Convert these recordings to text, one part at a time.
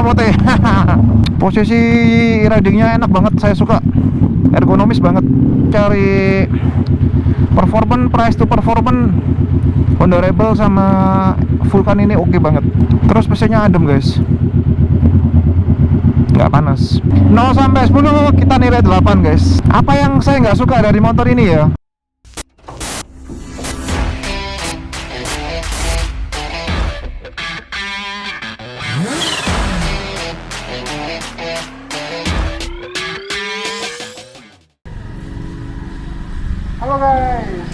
kapote. Posisi ridingnya enak banget, saya suka, ergonomis banget. Cari performance, price to performance, Honda Rebel sama Vulcan ini oke banget. Terus mesinnya adem guys, nggak panas. 0 sampai 10 kita nilai 8 guys. Apa yang saya nggak suka dari motor ini ya? Halo guys.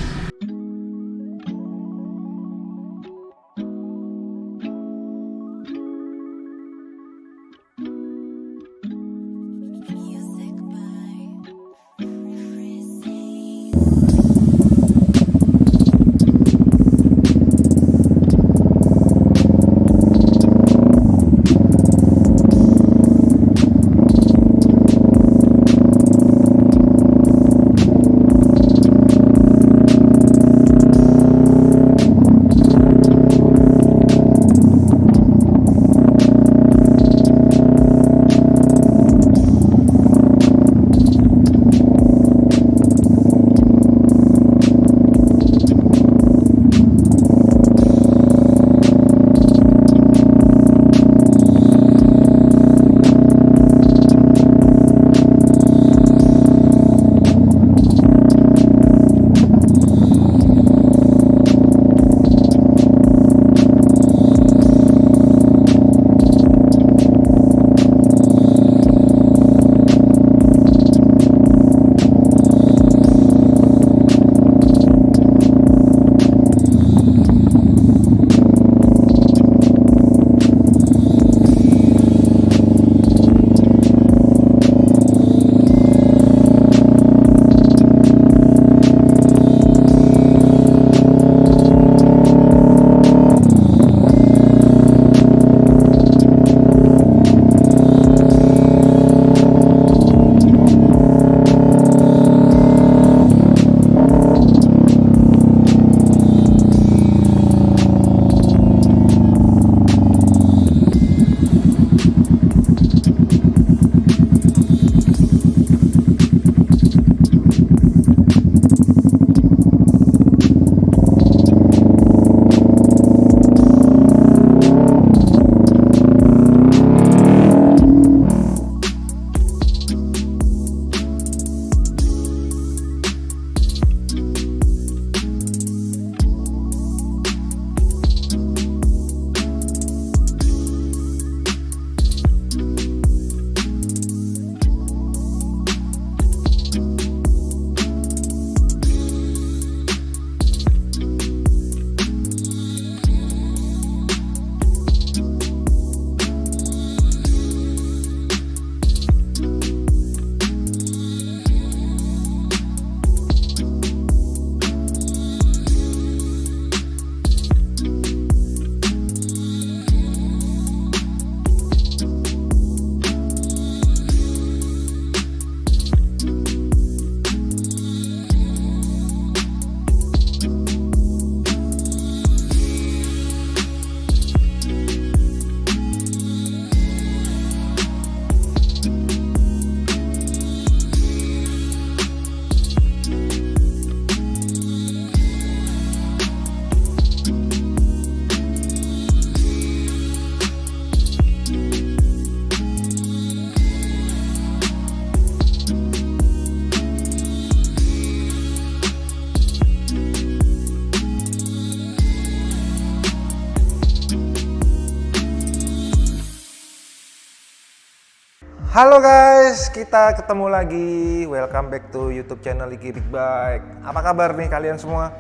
Halo guys, kita ketemu lagi. Welcome back to YouTube channel Iki Big Bike. Apa kabar nih kalian semua?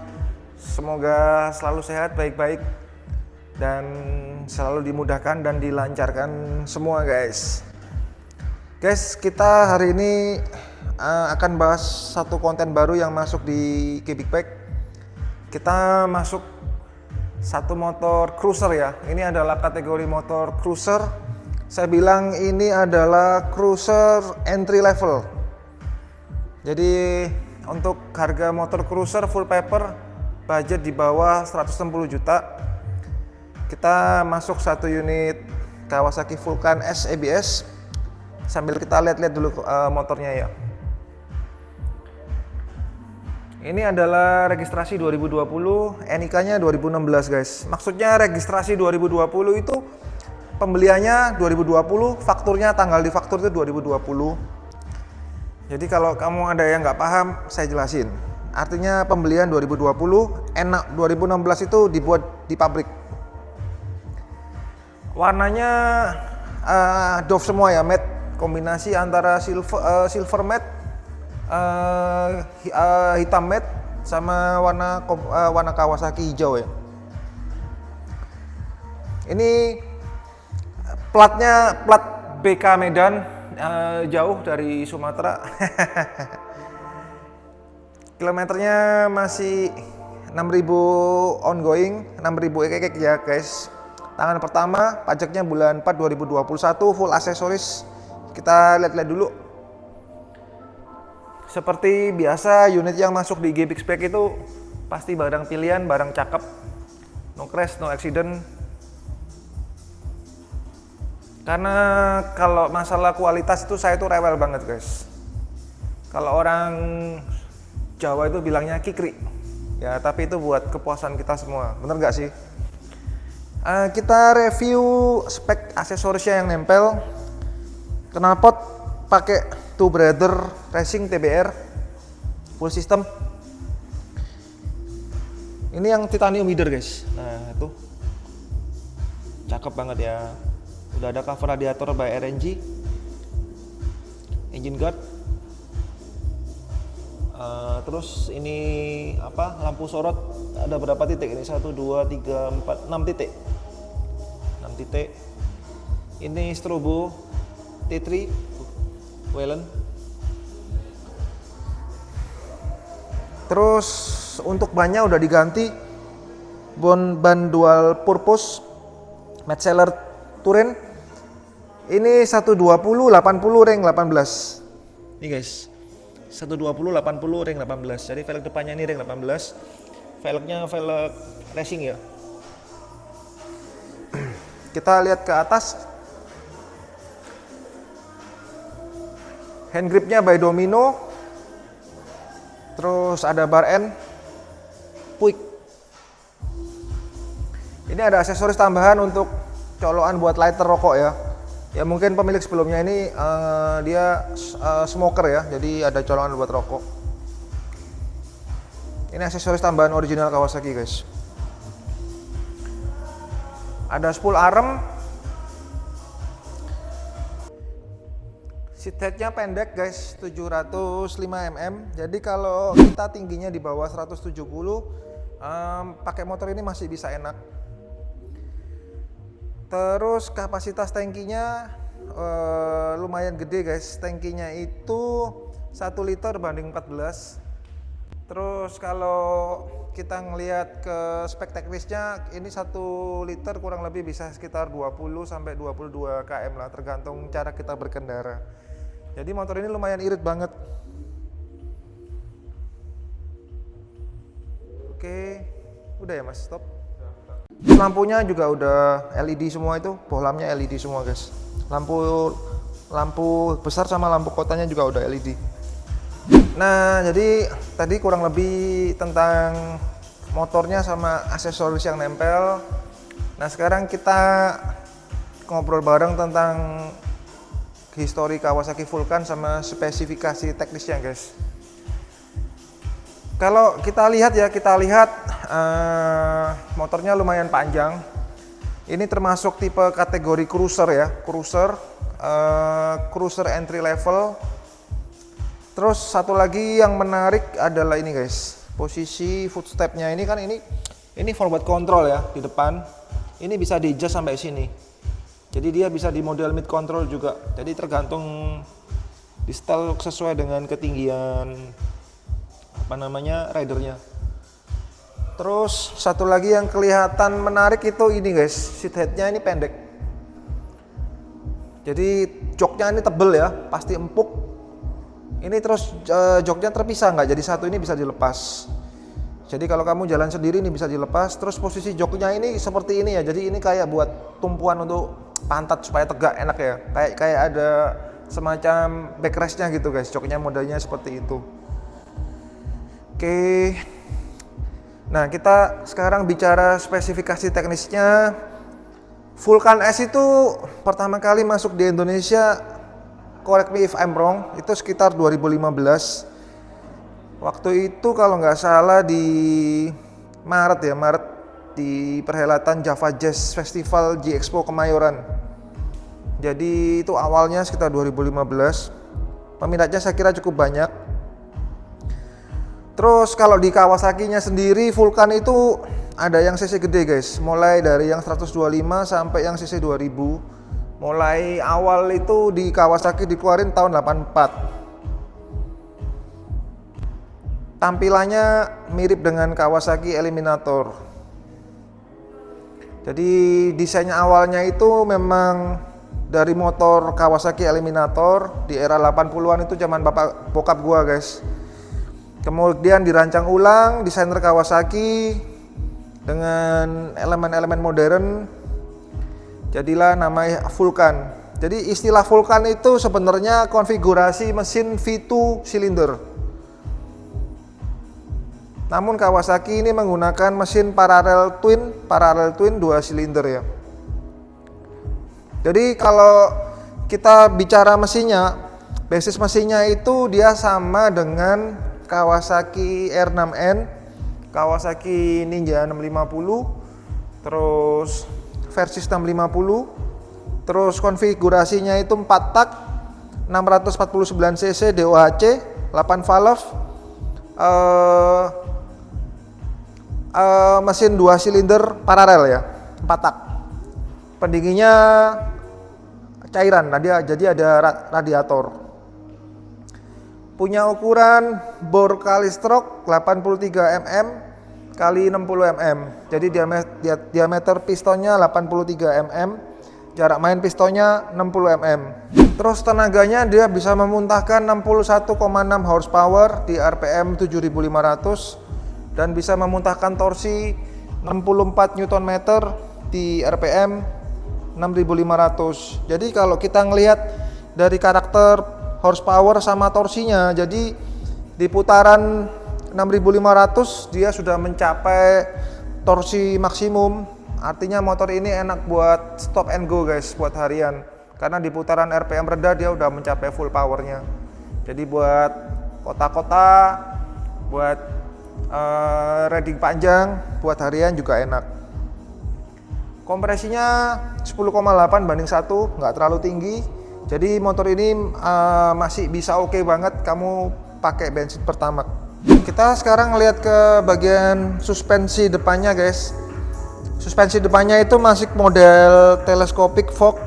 Semoga selalu sehat, baik-baik, dan selalu dimudahkan dan dilancarkan semua guys. Guys, kita hari ini akan bahas satu konten baru yang masuk di Iki Big Bike. Kita masuk satu motor cruiser ya. Ini adalah kategori motor cruiser. Saya bilang ini adalah cruiser entry level. Jadi untuk harga motor cruiser full paper, budget di bawah 160 juta, kita masuk satu unit Kawasaki Vulcan S ABS. Sambil kita lihat-lihat dulu motornya ya. Ini adalah registrasi 2020, NIK-nya 2016 guys. Maksudnya registrasi 2020 itu pembeliannya 2020, fakturnya tanggal di faktur itu 2020. Jadi kalau kamu ada yang nggak paham, saya jelasin. Artinya pembelian 2020, 2016 itu dibuat di pabrik. Warnanya Dove semua ya, matte, kombinasi antara silver matte, hitam matte sama warna Kawasaki hijau ya. Ini plat BK Medan, jauh dari Sumatera. Kilometernya masih 6.000 ongoing, 6.000 ekek ya guys. Tangan pertama, pajaknya bulan 4 2021, full aksesoris. Kita lihat-lihat dulu. Seperti biasa, unit yang masuk di Gbix Bike itu pasti barang pilihan, barang cakep, no crash, no accident. Karena kalau masalah kualitas itu saya tuh rewel banget guys. Kalau orang Jawa itu bilangnya kikri, ya tapi itu buat kepuasan kita semua, bener gak sih? Kita review spek aksesorisnya yang nempel. Knalpot pakai Two Brother Racing TBR full system. Ini yang titanium header guys. Nah itu cakep banget ya. Udah ada cover radiator by RNG, engine guard. Terus ini apa, lampu sorot ada berapa titik ini? 1, 2, 3, 4, 6 titik. 6 titik. Ini strobo T3 Wayland. Terus untuk bannya udah diganti ban dual purpose Matt Seller Touring. Ini 120 80 ring 18. Nih guys. 120 80 ring 18. Jadi velg depannya ini ring 18. Velgnya velg racing ya. Kita lihat ke atas. Hand gripnya by Domino. Terus ada bar end Puig. Ini ada aksesoris tambahan untuk colokan buat lighter rokok ya. Ya mungkin pemilik sebelumnya ini dia smoker ya, jadi ada colokan buat rokok. Ini aksesoris tambahan original Kawasaki guys. Ada spool arm. Seat headnya pendek guys, 705 mm. Jadi kalau kita tingginya di bawah 170, pakai motor ini masih bisa enak. Terus kapasitas tangkinya lumayan gede guys. Tangkinya itu 1 liter banding 14. Terus kalau kita ngelihat ke spek teknisnya, ini 1 liter kurang lebih bisa sekitar 20 sampai 22 km lah, tergantung cara kita berkendara. Jadi motor ini lumayan irit banget. Oke, udah ya mas, stop. Lampunya juga udah LED semua, itu bohlamnya LED semua guys. Lampu besar sama lampu kotanya juga udah LED. Nah jadi tadi kurang lebih tentang motornya sama aksesoris yang nempel. Nah sekarang kita ngobrol bareng tentang histori Kawasaki Vulcan sama spesifikasi teknisnya guys. Kalau kita lihat ya, motornya lumayan panjang. Ini termasuk tipe kategori cruiser ya, cruiser entry level. Terus satu lagi yang menarik adalah ini guys, posisi footstepnya ini kan ini forward control ya di depan. Ini bisa di adjust sampai sini. Jadi dia bisa di model mid control juga. Jadi tergantung di setel sesuai dengan ketinggian ridernya. Terus satu lagi yang kelihatan menarik itu ini guys, seat headnya ini pendek. Jadi joknya ini tebel ya, pasti empuk. Ini terus joknya terpisah, nggak jadi satu, ini bisa dilepas. Jadi kalau kamu jalan sendiri ini bisa dilepas. Terus posisi joknya ini seperti ini ya, jadi ini kayak buat tumpuan untuk pantat supaya tegak, enak ya. Kayak ada semacam backrestnya gitu guys. Joknya modelnya seperti itu. Oke. Nah, kita sekarang bicara spesifikasi teknisnya. Vulcan S itu pertama kali masuk di Indonesia, correct me if I'm wrong, itu sekitar 2015. Waktu itu kalau nggak salah di Maret di perhelatan Java Jazz Festival J Expo Kemayoran. Jadi itu awalnya sekitar 2015. Peminatnya saya kira cukup banyak. Terus kalau di Kawasaki-nya sendiri, Vulcan itu ada yang cc gede guys, mulai dari yang 125 sampai yang cc 2000. Mulai awal itu di Kawasaki dikeluarin tahun 84. Tampilannya mirip dengan Kawasaki Eliminator. Jadi desainnya awalnya itu memang dari motor Kawasaki Eliminator di era 80-an itu zaman bokap gua guys. Kemudian dirancang ulang desainer Kawasaki dengan elemen-elemen modern, jadilah namanya Vulcan. Jadi istilah Vulcan itu sebenarnya konfigurasi mesin V2 silinder. Namun Kawasaki ini menggunakan mesin parallel twin 2 silinder ya. Jadi kalau kita bicara mesinnya, basis mesinnya itu dia sama dengan Kawasaki R6N, Kawasaki Ninja 650, terus Versys 650, terus konfigurasinya itu 4 tak, 649 cc DOHC, 8 valve, mesin 2 silinder paralel ya, 4 tak. Pendinginnya cairan, jadi ada radiator. Punya ukuran bor kali stroke 83 mm kali 60 mm. Jadi diameter pistonnya 83 mm, jarak main pistonnya 60 mm. Terus tenaganya dia bisa memuntahkan 61,6 horsepower di RPM 7500 dan bisa memuntahkan torsi 64 Nm di RPM 6500. Jadi kalau kita ngelihat dari karakter horsepower sama torsinya, jadi di putaran 6500 dia sudah mencapai torsi maksimum. Artinya motor ini enak buat stop and go guys, buat harian, karena di putaran RPM rendah dia udah mencapai full powernya. Jadi buat kota-kota, buat riding panjang, buat harian juga enak. Kompresinya 10,8 banding 1, nggak terlalu tinggi. Jadi motor ini masih bisa oke banget kamu pakai bensin Pertamax. Kita sekarang ngelihat ke bagian suspensi depannya guys. Suspensi depannya itu masih model telescopic fork,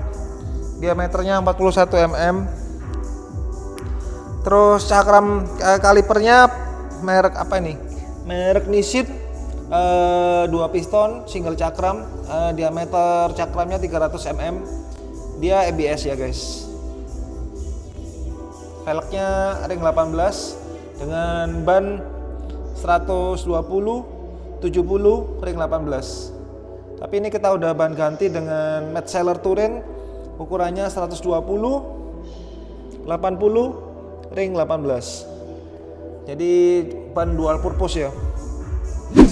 diameternya 41 mm. Terus cakram kalipernya merek apa ini? Merek Nissin, 2 piston single cakram, diameter cakramnya 300 mm. Dia ABS ya guys. Velgnya ring 18 dengan ban 120 70 ring 18. Tapi ini kita udah ban ganti dengan Metzeler Touring, ukurannya 120 80 ring 18. Jadi ban dual purpose ya.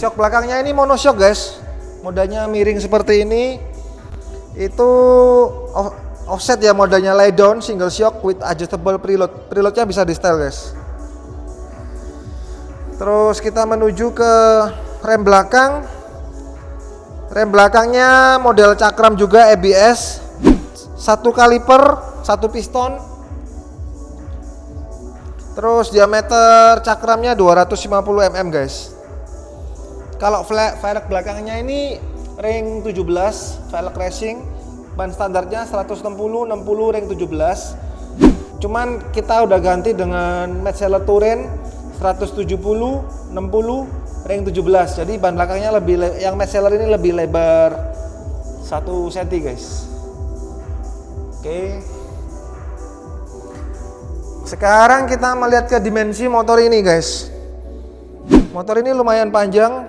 Shock belakangnya ini monoshock guys. Modanya miring seperti ini. Itu offset ya, modanya lay down single shock with adjustable preload. Preloadnya bisa di setel guys. Terus kita menuju ke rem belakang. Rem belakangnya model cakram juga ABS, 1 kaliper, 1 piston. Terus diameter cakramnya 250 mm guys. Kalau velg belakangnya ini ring 17 velg racing, ban standarnya 160 60 ring 17. Cuman kita udah ganti dengan Metzeler Touring 170 60 ring 17. Jadi ban belakangnya yang Metzeler ini lebih lebar 1 cm guys. Oke. Sekarang kita melihat ke dimensi motor ini guys. Motor ini lumayan panjang,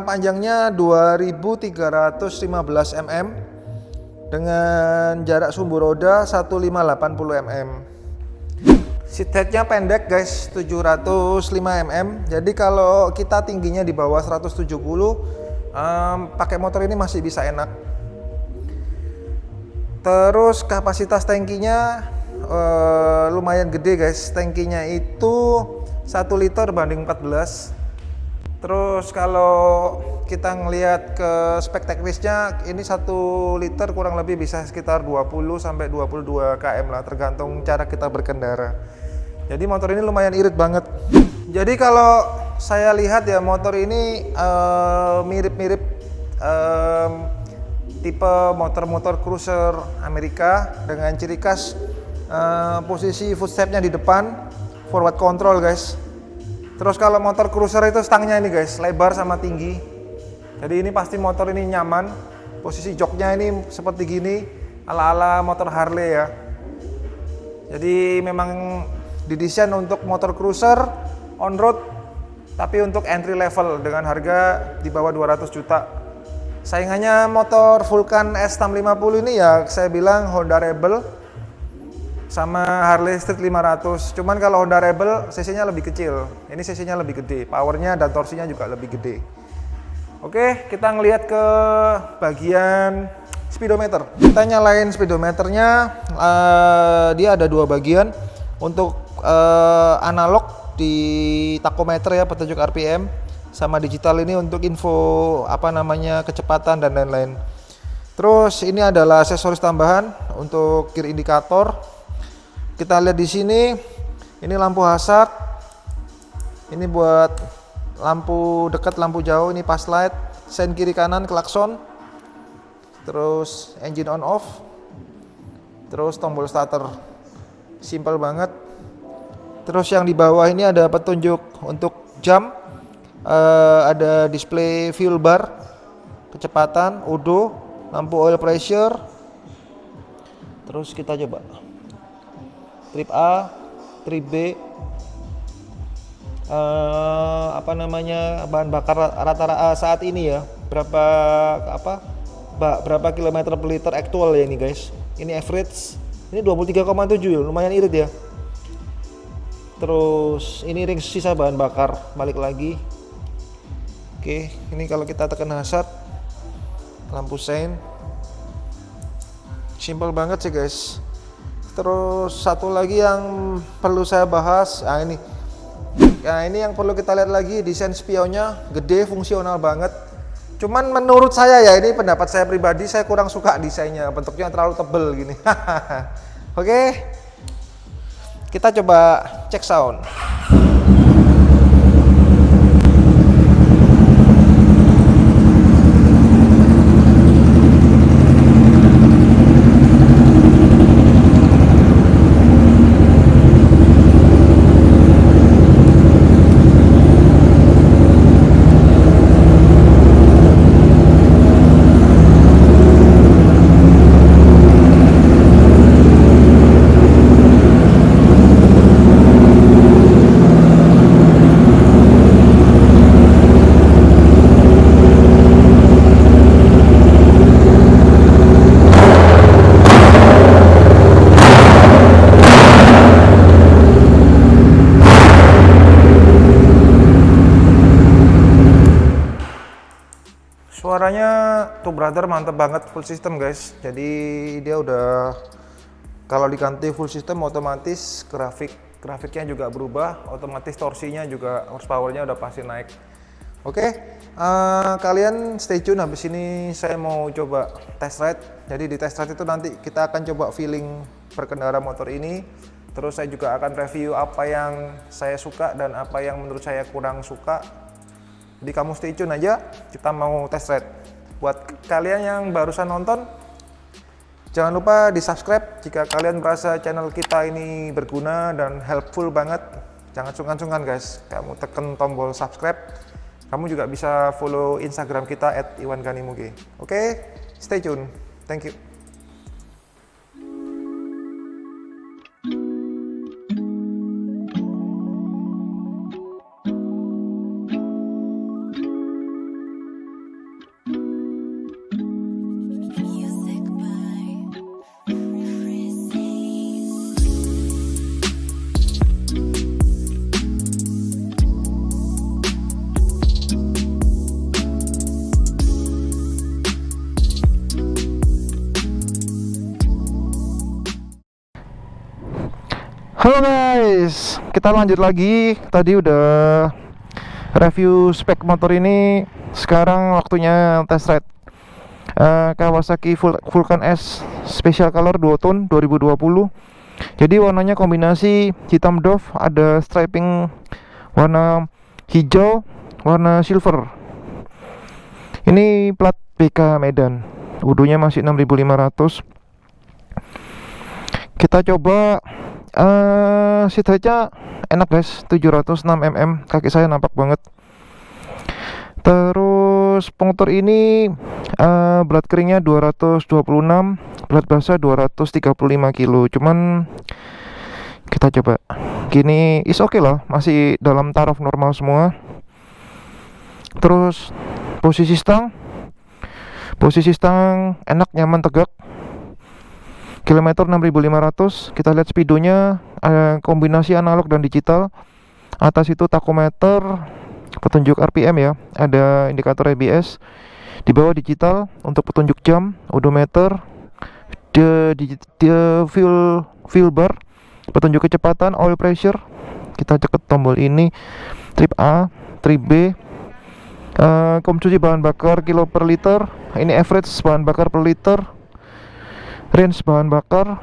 panjangnya 2315 mm. dengan jarak sumbu roda 1580 mm. Seat headnya pendek guys, 705 mm. Jadi kalau kita tingginya di bawah 170, pakai motor ini masih bisa enak. Terus kapasitas tangkinya lumayan gede guys. Tangkinya itu 1 liter banding 14. Terus kalau kita ngelihat ke spek teknisnya, ini 1 liter kurang lebih bisa sekitar 20 sampai 22 km lah, tergantung cara kita berkendara. Jadi motor ini lumayan irit banget. Jadi kalau saya lihat ya, motor ini mirip-mirip tipe motor-motor cruiser Amerika dengan ciri khas posisi footstepnya di depan, forward control guys. Terus kalau motor cruiser itu stangnya ini guys, lebar sama tinggi. Jadi ini pasti motor ini nyaman. Posisi joknya ini seperti gini, ala-ala motor Harley ya. Jadi memang didesain untuk motor cruiser on road, tapi untuk entry level dengan harga di bawah 200 juta. Saingannya motor Vulcan S650 ini ya saya bilang Honda Rebel sama Harley Street 500. Cuman kalau Honda Rebel cc-nya lebih kecil, ini cc-nya lebih gede, powernya dan torsinya juga lebih gede. Oke, kita ngelihat ke bagian speedometer. Kita nyalain speedometernya, dia ada 2 bagian. Untuk analog di tachometer ya, petunjuk RPM, sama digital ini untuk info kecepatan dan lain-lain. Terus ini adalah aksesoris tambahan untuk gear indikator. Kita lihat di sini, ini lampu hazard. Ini buat lampu dekat, lampu jauh, ini pass light, sein kiri kanan, klakson. Terus engine on off. Terus tombol starter. Simple banget. Terus yang di bawah ini ada petunjuk untuk jam, ada display fuel bar, kecepatan, odo, lampu oil pressure. Terus kita coba trip A, trip B, bahan bakar rata-rata saat ini ya, berapa kilometer per liter actual ya ini guys. Ini average, ini 23,7 ya, lumayan irit ya. Terus ini ring sisa bahan bakar, balik lagi. Oke, ini kalau kita tekan hazard, lampu sein, simple banget sih guys. Terus satu lagi yang perlu saya bahas, ini yang perlu kita lihat lagi, desain spionnya gede, fungsional banget. Cuman menurut saya ya, ini pendapat saya pribadi, saya kurang suka desainnya, bentuknya terlalu tebel gini. Oke, kita coba cek sound. Suaranya Two Brother mantep banget, full system guys. Jadi dia udah, kalau diganti full system otomatis grafiknya juga berubah, otomatis torsinya juga, horsepowernya udah pasti naik. Oke, kalian stay tune, habis ini saya mau coba test ride. Jadi di test ride itu nanti kita akan coba feeling berkendara motor ini. Terus saya juga akan review apa yang saya suka dan apa yang menurut saya kurang suka. Jadi kamu stay tune aja, kita mau test ride. Buat kalian yang barusan nonton, jangan lupa di subscribe jika kalian merasa channel kita ini berguna dan helpful banget. Jangan sungkan-sungkan guys, kamu tekan tombol subscribe. Kamu juga bisa follow Instagram kita @iwanganimuge. Oke, stay tune. Thank you. Music by Halo guys, kita lanjut lagi. Tadi udah review spek motor ini. Sekarang waktunya test ride Kawasaki Vulcan S Special Color Duotone 2020. Jadi warnanya kombinasi hitam doff, ada striping warna hijau, warna silver. Ini plat BK Medan. Udunya masih 6500. Kita coba seat height-nya enak guys, 706 mm, kaki saya nampak banget. Terus pengukur ini berat keringnya 226, berat basah 235 kilo. Cuman kita coba gini is oke lah, masih dalam taraf normal semua. Terus posisi stang enak, nyaman, tegak. Kilometer 6500. Kita lihat speedonya, kombinasi analog dan digital. Atas itu tachometer, petunjuk RPM ya, ada indikator ABS. Di bawah digital untuk petunjuk jam, odometer, fuel bar, petunjuk kecepatan, oil pressure. Kita ceket tombol ini, trip A, trip B, konsumsi bahan bakar kilo per liter. Ini average bahan bakar per liter, range bahan bakar.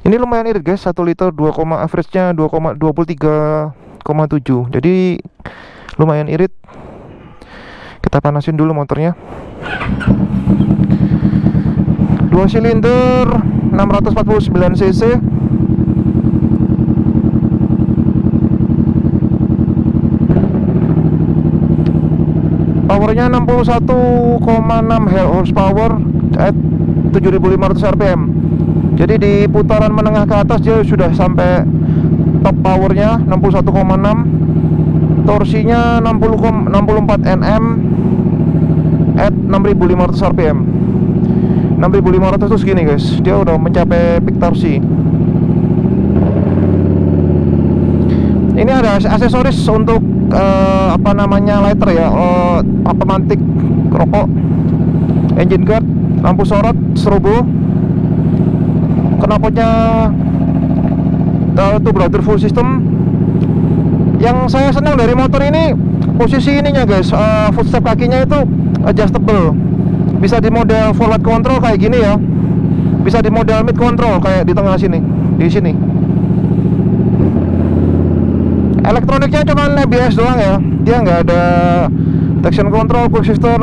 Ini lumayan irit guys, 1 liter average-nya 23,7. Jadi lumayan irit. Kita panasin dulu motornya. 2 silinder 649 cc. Powernya 61,6 horsepower at 7500 rpm. Jadi di putaran menengah ke atas dia sudah sampai top powernya 61,6. Torsinya 64 Nm at 6500 rpm. 6500 itu segini guys, dia udah mencapai peak torsi. Ini ada aksesoris untuk lighter ya, pemantik rokok, engine guard, lampu sorot, strobo, knalpotnya itu brother full system. Yang saya senang dari motor ini posisi ininya guys, footstep kakinya itu adjustable. Bisa di model forward control kayak gini ya, bisa di model mid control kayak di tengah sini, di sini. Elektroniknya cuma ABS doang ya, dia nggak ada traction control, quick shifter,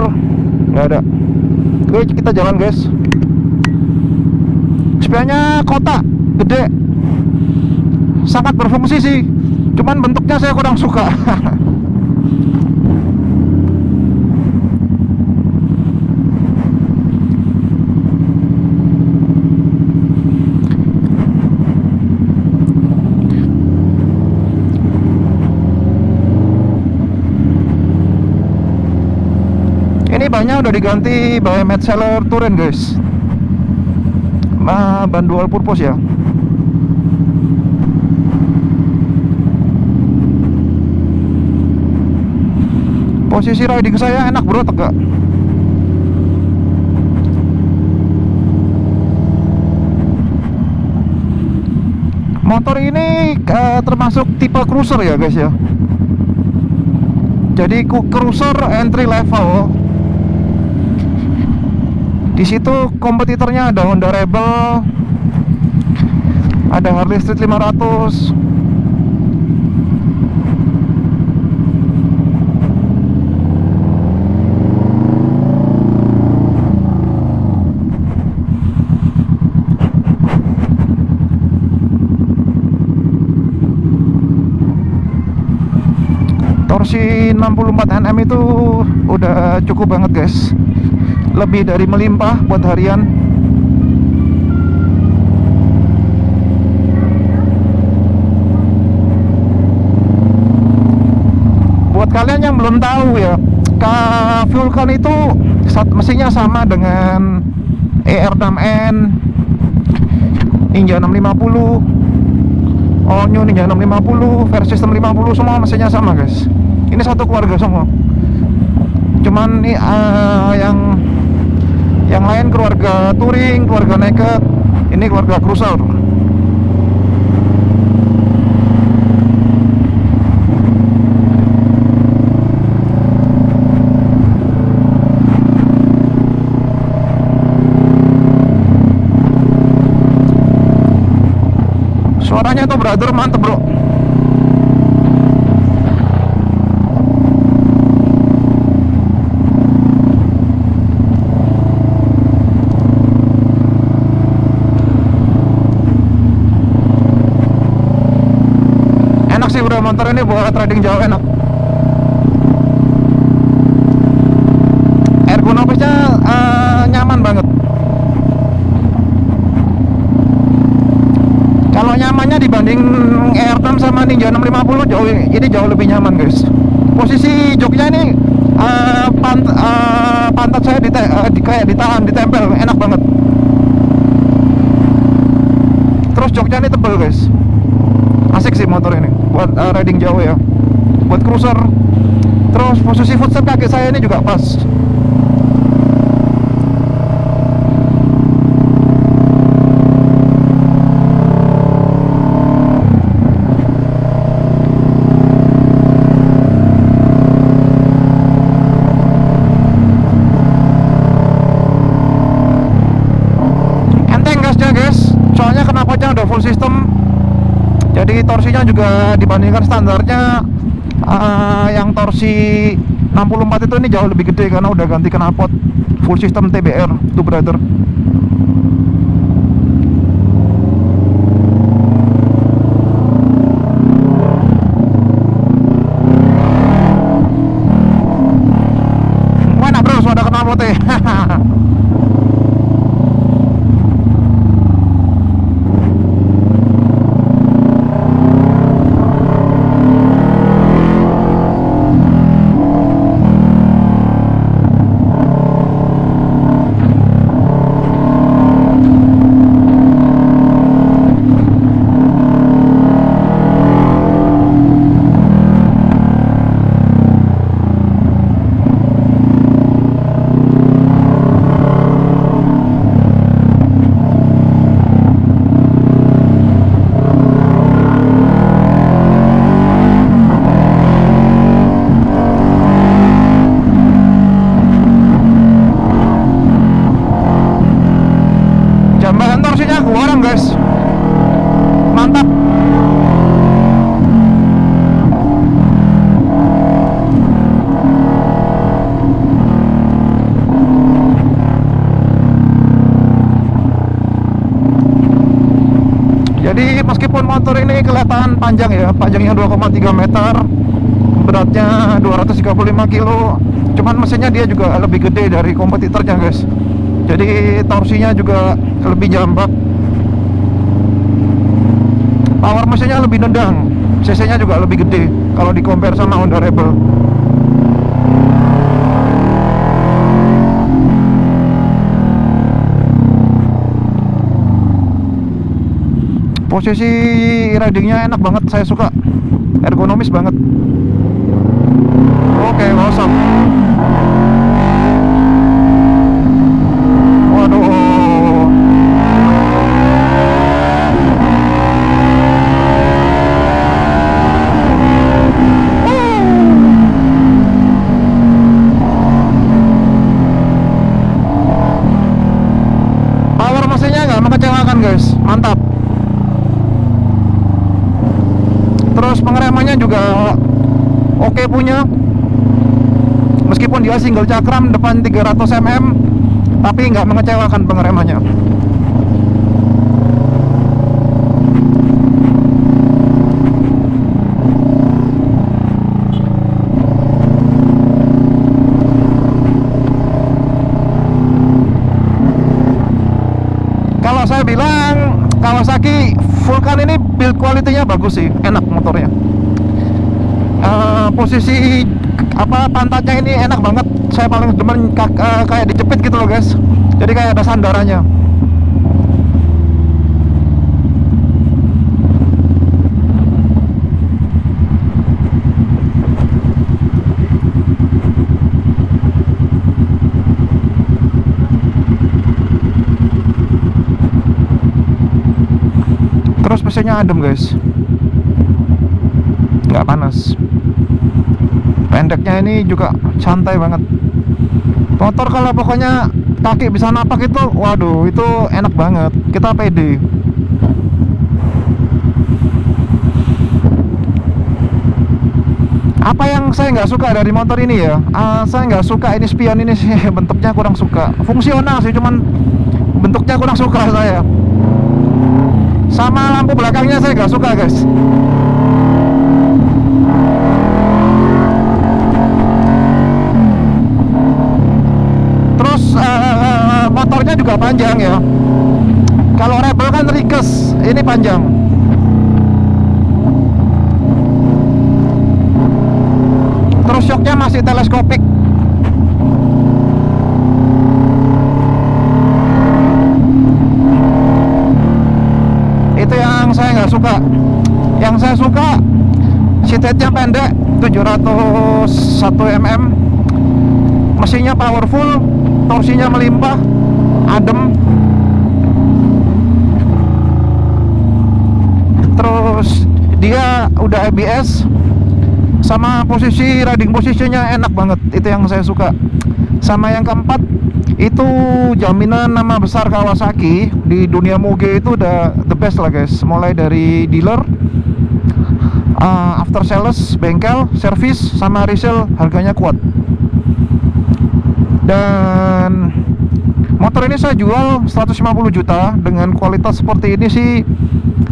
nggak ada. Oke, kita jalan guys. Spianya kotak, gede, sangat berfungsi sih. Cuman bentuknya saya kurang suka. Ini bannya udah diganti by Metzeler Touring guys. Ban dual purpose ya. Posisi riding saya enak bro, tegak. Motor ini termasuk tipe cruiser ya guys ya. Jadi cruiser entry level. Di situ kompetitornya ada Honda Rebel, ada Harley Street 500. Torsi 64 Nm itu udah cukup banget guys, lebih dari melimpah buat harian. Buat kalian yang belum tahu ya, Vulcan itu mesinnya sama dengan ER6N, Ninja 650, All New Ninja 650, versi System 50, semua mesinnya sama guys. Ini satu keluarga semua. Cuman nih yang lain keluarga touring, keluarga naked, ini keluarga cruiser. Suaranya tuh brother mantep bro. Enak sih bro, motor ini buat riding jauh enak. Ergonomisnya nyaman banget. Kalau nyamannya dibanding Airtem sama Ninja 650 ini jauh lebih nyaman guys. Posisi joknya ini pantat saya kayak ditahan, ditempel, enak banget. Terus joknya ini tebel guys. Asik sih motor ini buat riding jauh ya, buat cruiser. Terus posisi footstep kaki saya ini juga pas. Enteng gasnya guys, soalnya knalpotnya udah full system. Jadi torsinya juga dibandingkan standarnya yang torsi 64 itu ini jauh lebih gede karena udah ganti knalpot full system TBR tuh brother. Mana bro suara knalpotnya? Jambakan torsinya orang guys, mantap. Jadi meskipun motor ini kelihatan panjang ya, panjangnya 2,3 meter, beratnya 235 kilo, cuman mesinnya dia juga lebih gede dari kompetitornya guys. Jadi torsinya juga lebih jambak, power mesinnya lebih nendang, cc nya juga lebih gede kalau di compare sama Honda Rebel. Posisi ridingnya enak banget, saya suka, ergonomis banget. Oke, awesome. Waduh. Power mesinnya nggak mengecewakan guys, mantap. Terus pengeremannya juga oke punya. Meskipun dia single cakram depan 300 mm, tapi nggak mengecewakan pengeremannya. Kalau saya bilang Kawasaki Vulcan ini build quality-nya bagus sih, enak motornya. Posisi pantatnya ini enak banget. Saya paling demen kayak dijepit gitu loh guys. Jadi kayak ada sandarannya. Terus mesinnya adem guys, nggak panas. Pendeknya ini juga santai banget. Motor kalau pokoknya kaki bisa napak itu, waduh itu enak banget. Kita pede. Apa yang saya nggak suka dari motor ini ya, saya nggak suka ini spion ini sih. Bentuknya kurang suka. Fungsional sih, cuman bentuknya kurang suka saya. Sama lampu belakangnya saya nggak suka guys. Terus motornya juga panjang ya. Kalau Rebel kan ringkes, ini panjang. Terus shocknya masih teleskopik. Itu yang saya nggak suka. Yang saya suka seatnya pendek, 701 mm, mesinnya powerful, torsinya melimpah, adem. Terus dia udah ABS, sama posisi riding posisinya enak banget. Itu yang saya suka. Sama yang keempat, itu jaminan nama besar Kawasaki di dunia moge itu udah the best lah guys. Mulai dari dealer, after sales, bengkel, service, sama resale, harganya kuat. Dan motor ini saya jual 150 juta. Dengan kualitas seperti ini sih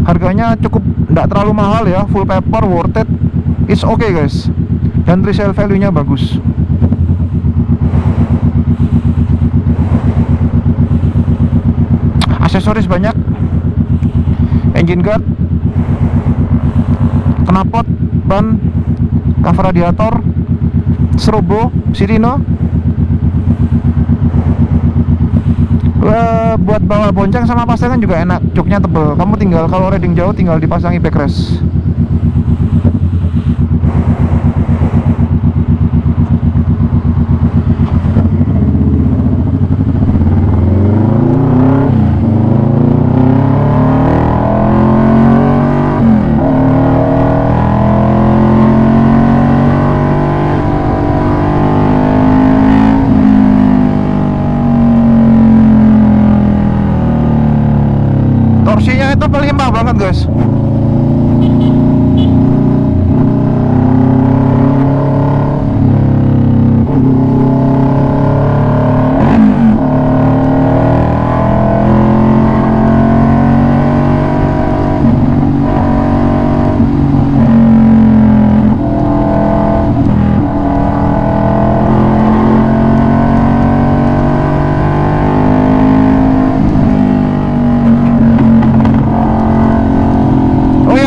harganya cukup, tidak terlalu mahal ya. Full paper, worth it, it's okay guys. Dan resale value nya bagus. Aksesoris banyak, engine guard, knalpot, ban, cover radiator, strobo, sirine. Buat bawa bonceng sama pasangan juga enak, joknya tebel. Kamu tinggal kalau riding jauh tinggal dipasangi backrest. Torsinya itu melimpah banget guys.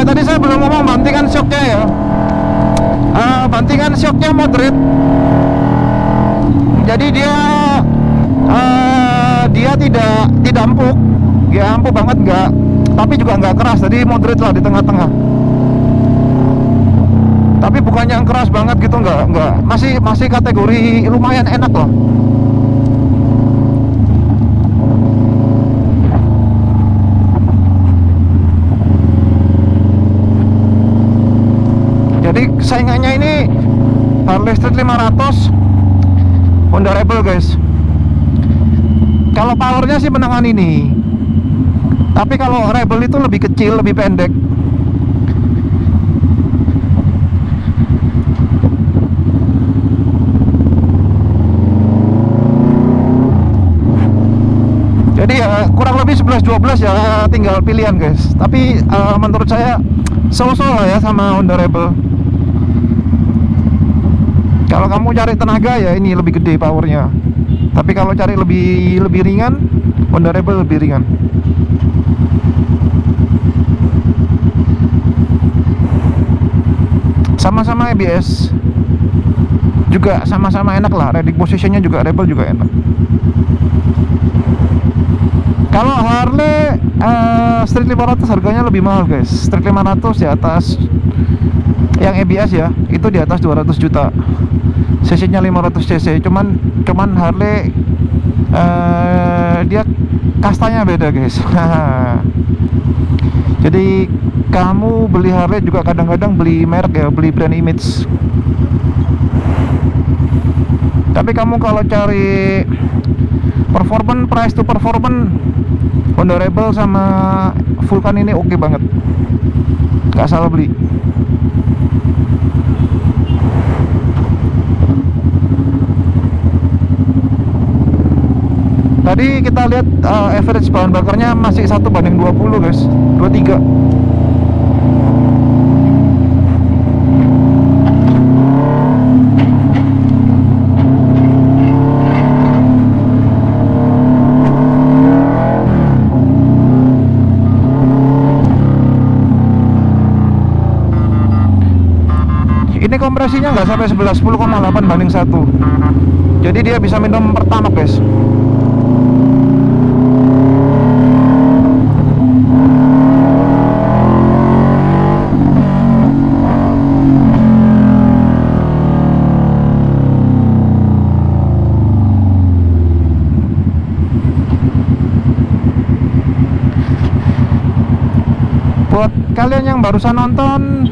Tadi saya belum ngomong bantingan shocknya ya. Bantingan shocknya moderate. Jadi dia tidak empuk. Ya empuk banget enggak, tapi juga enggak keras. Jadi moderate lah di tengah-tengah. Tapi bukannya yang keras banget gitu, enggak. Masih kategori lumayan enak loh. Jadi saingannya ini Harley Street 500, Honda Rebel guys. Kalau powernya sih menangan ini, tapi kalau Rebel itu lebih kecil, lebih pendek. Jadi ya kurang lebih 11-12 ya, tinggal pilihan guys. Tapi menurut saya so-so lah ya sama Honda Rebel. Kalau kamu cari tenaga ya ini lebih gede powernya. Tapi kalau cari lebih ringan, Honda Rebel lebih ringan. Sama-sama ABS, juga sama-sama enak lah. Riding positionnya juga Rebel juga enak. Kalau Harley Street 500 harganya lebih mahal guys. Street 500 di atas, yang ABS ya, itu di atas 200 juta. cc-nya 500 cc. Cuman Harley dia kastanya beda guys. Jadi kamu beli Harley juga kadang-kadang beli merek ya, beli brand image. Tapi kamu kalau cari performance, price to performance, Honda Rebel sama Vulcan ini oke banget, nggak salah beli. Tadi kita lihat average bahan bakarnya masih 1:20 guys, 23. Ini kompresinya nggak sampai 11, 10,8/1. Jadi dia bisa minum pertamax guys. Buat kalian yang barusan nonton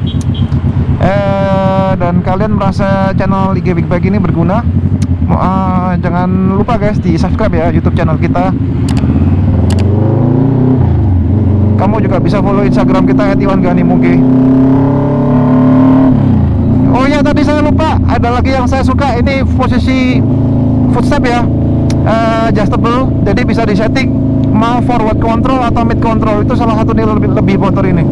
dan kalian merasa channel IG Big Bike ini berguna, jangan lupa guys di subscribe ya YouTube channel kita. Kamu juga bisa follow Instagram kita @iwangganimuge. Oh ya, tadi saya lupa, ada lagi yang saya suka, ini posisi footstep ya, adjustable, jadi bisa disetting mau forward control atau mid control. Itu salah satu nilai lebih motor ini.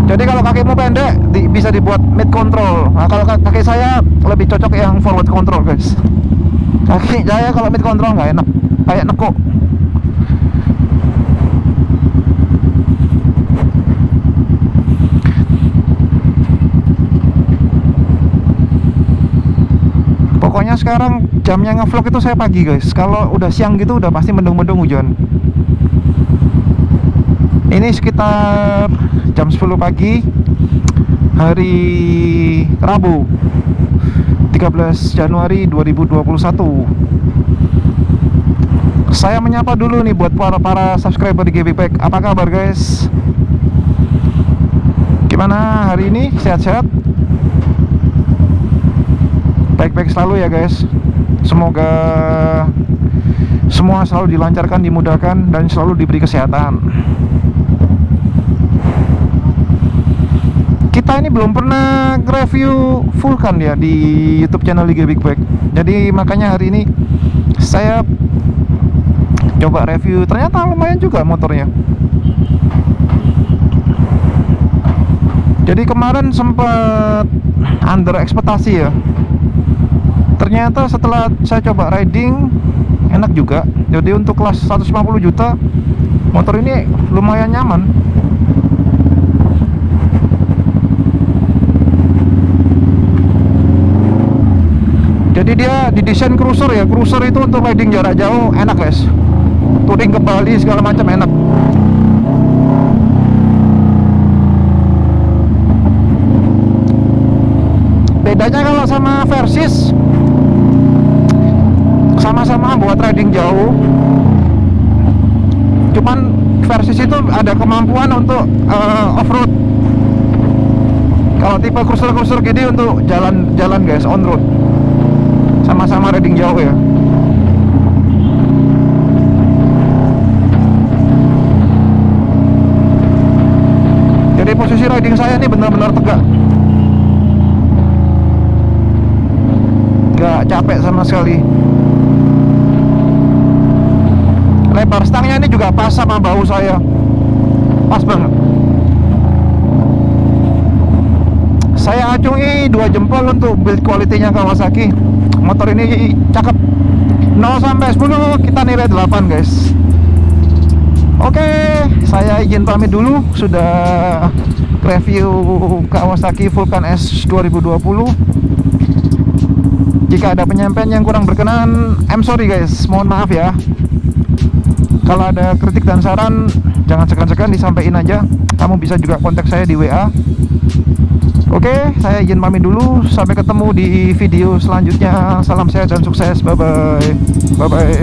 Jadi kalau kakimu pendek bisa dibuat mid control. Nah, kalau kaki saya lebih cocok yang forward control guys. Kaki saya kalau mid control nggak enak, kayak nekuk. Pokoknya sekarang jamnya ngevlog itu saya pagi guys. Kalau udah siang gitu udah pasti mendung-mendung hujan. Ini sekitar jam 10 pagi hari Rabu 13 Januari 2021. Saya menyapa dulu nih buat para subscriber di GB Bike. Apa kabar guys? Gimana hari ini? Sehat-sehat? Baik-baik selalu ya guys. Semoga semua selalu dilancarkan, dimudahkan, dan selalu diberi kesehatan. Kita ini belum pernah review Vulcan ya di YouTube channel IG Big Bike. Jadi makanya hari ini saya coba review. Ternyata lumayan juga motornya. Jadi kemarin sempat under ekspektasi ya. Ternyata setelah saya coba riding enak juga. Jadi untuk kelas 150 juta motor ini lumayan nyaman. Jadi dia didesain cruiser ya. Cruiser itu untuk riding jarak jauh enak guys. Touring ke Bali segala macam enak. Bedanya kalau sama Versys, sama-sama buat riding jauh. Cuman Versys itu ada kemampuan untuk off-road. Kalau tipe cruiser-cruiser gini untuk jalan-jalan guys, on-road. Sama-sama riding jauh ya. Jadi posisi riding saya ini benar-benar tegak, gak capek sama sekali. Lebar stangnya ini juga pas sama bahu saya, pas banget. Saya acungi 2 jempol untuk build quality-nya Kawasaki. Motor ini cakep. 0 sampai 10 kita nilai 8 guys. Oke, saya izin pamit dulu. Sudah review Kawasaki Vulcan S 2020. Jika ada penyampaian yang kurang berkenan, I'm sorry guys, mohon maaf ya. Kalau ada kritik dan saran, jangan segan-segan disampaikan aja. Kamu bisa juga kontak saya di WA. Oke, saya izin pamit dulu. Sampai ketemu di video selanjutnya. Salam sehat dan sukses. Bye bye. Bye bye.